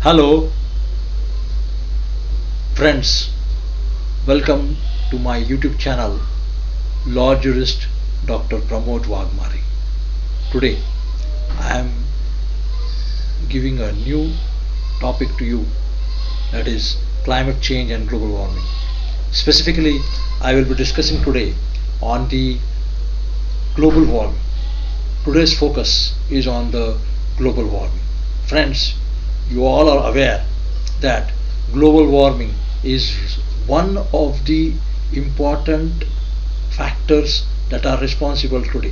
Hello, friends. Welcome to my YouTube channel, Law Jurist Dr. Pramod Wagmari. Today, I am giving a new topic to you, that is climate change and global warming. Specifically, I will be discussing today on the global warming. Today's focus is on the global warming. Friends, you all are aware that global warming is one of the important factors that are responsible today.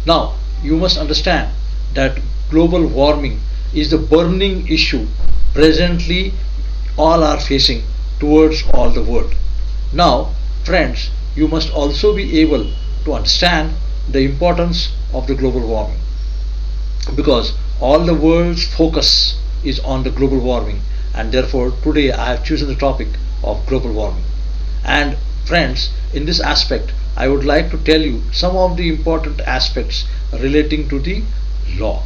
Now, you must understand that global warming is the burning issue presently all are facing towards all the world. Now, friends, you must also be able to understand the importance of the global warming, because all the world's focus is on the global warming, and therefore today I have chosen the topic of global warming. And friends, in this aspect I would like to tell you some of the important aspects relating to the law,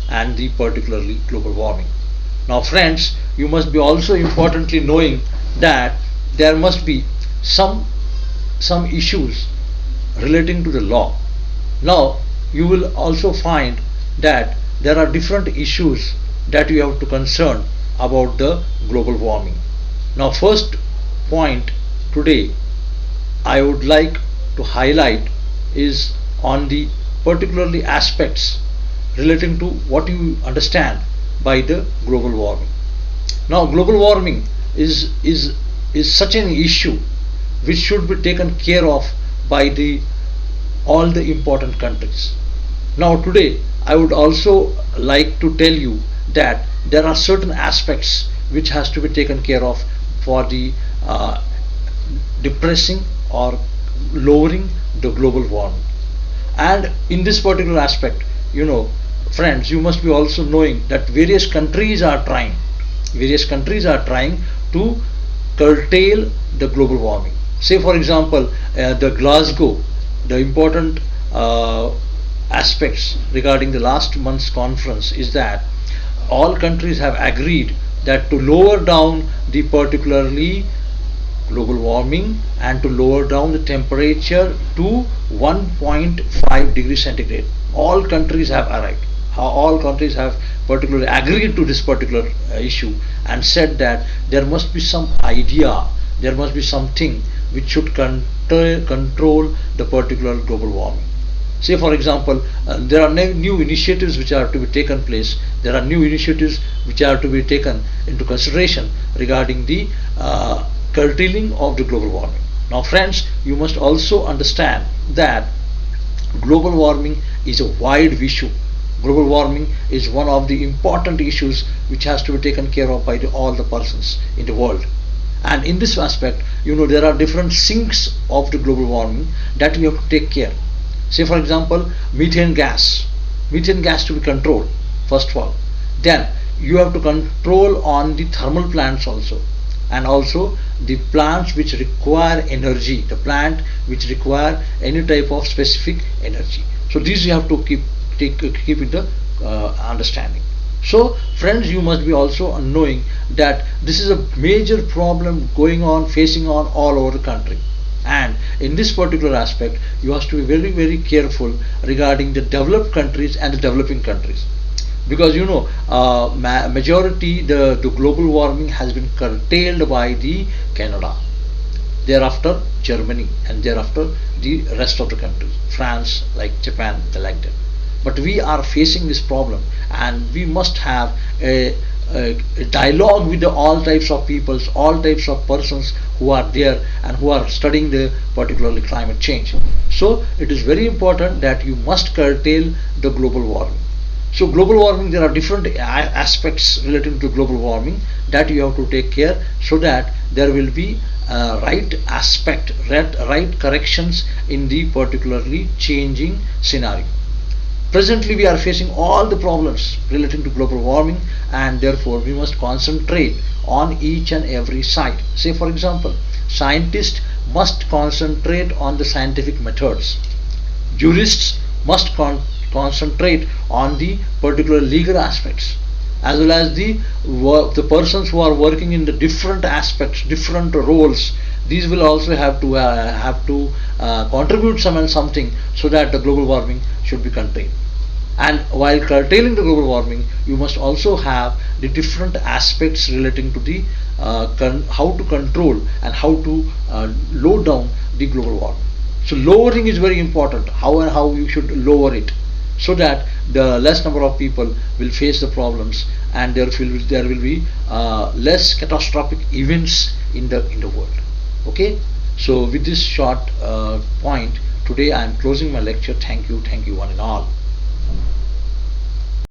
and the particularly global warming. Now friends, you must be also importantly knowing that there must be some issues relating to the law. Now you will also find that there are different issues that you have to concern about the global warming. Now first point today I would like to highlight is on the particularly aspects relating to what you understand by the global warming. Now global warming is such an issue which should be taken care of by the all the important countries. Now today I would also like to tell you that there are certain aspects which has to be taken care of for the depressing or lowering the global warming. And in this particular aspect, friends, you must be also knowing that various countries are trying to curtail the global warming. Say for example, the Glasgow, the important aspects regarding the last month's conference is that all countries have agreed that to lower down the particularly global warming and to lower down the temperature to 1.5 degrees centigrade. All countries have arrived. All countries have particularly agreed to this particular issue and said that there must be some idea, there must be something which should control the particular global warming. Say for example, there are new initiatives which are to be taken place. There are new initiatives which are to be taken into consideration regarding the curtailing of the global warming. Now friends, you must also understand that global warming is a wide issue. Global warming is one of the important issues which has to be taken care of by all the persons in the world. And in this aspect, there are different sinks of the global warming that we have to take care. Say for example, methane gas to be controlled first of all. Then you have to control on the thermal plants also, and also the plants which require energy, the plant which require any type of specific energy. So these you have to keep in the understanding. So friends, you must be also knowing that this is a major problem facing on all over the country. And in this particular aspect, you have to be very very careful regarding the developed countries and the developing countries, because majority the global warming has been curtailed by the Canada, thereafter Germany, and thereafter the rest of the countries, France, like Japan, like that. But we are facing this problem, and we must have a dialogue with all types of peoples, all types of persons who are there and who are studying the particularly climate change. So it is very important that you must curtail the global warming. So global warming, there are different aspects relating to global warming that you have to take care, so that there will be right aspect, right corrections in the particularly changing scenario. Presently we are facing all the problems relating to global warming, and therefore we must concentrate on each and every side. Say for example, scientists must concentrate on the scientific methods. Jurists must concentrate on the particular legal aspects. as well as the persons who are working in the different aspects, different roles. These will also have to contribute something, so that the global warming should be contained. And while curtailing the global warming, you must also have the different aspects relating to the how to control and how to low down the global warming. So lowering is very important. How and how you should lower it, so that the less number of people will face the problems, and there will be less catastrophic events in the world. Okay. So with this short point, today I am closing my lecture. Thank you one and all.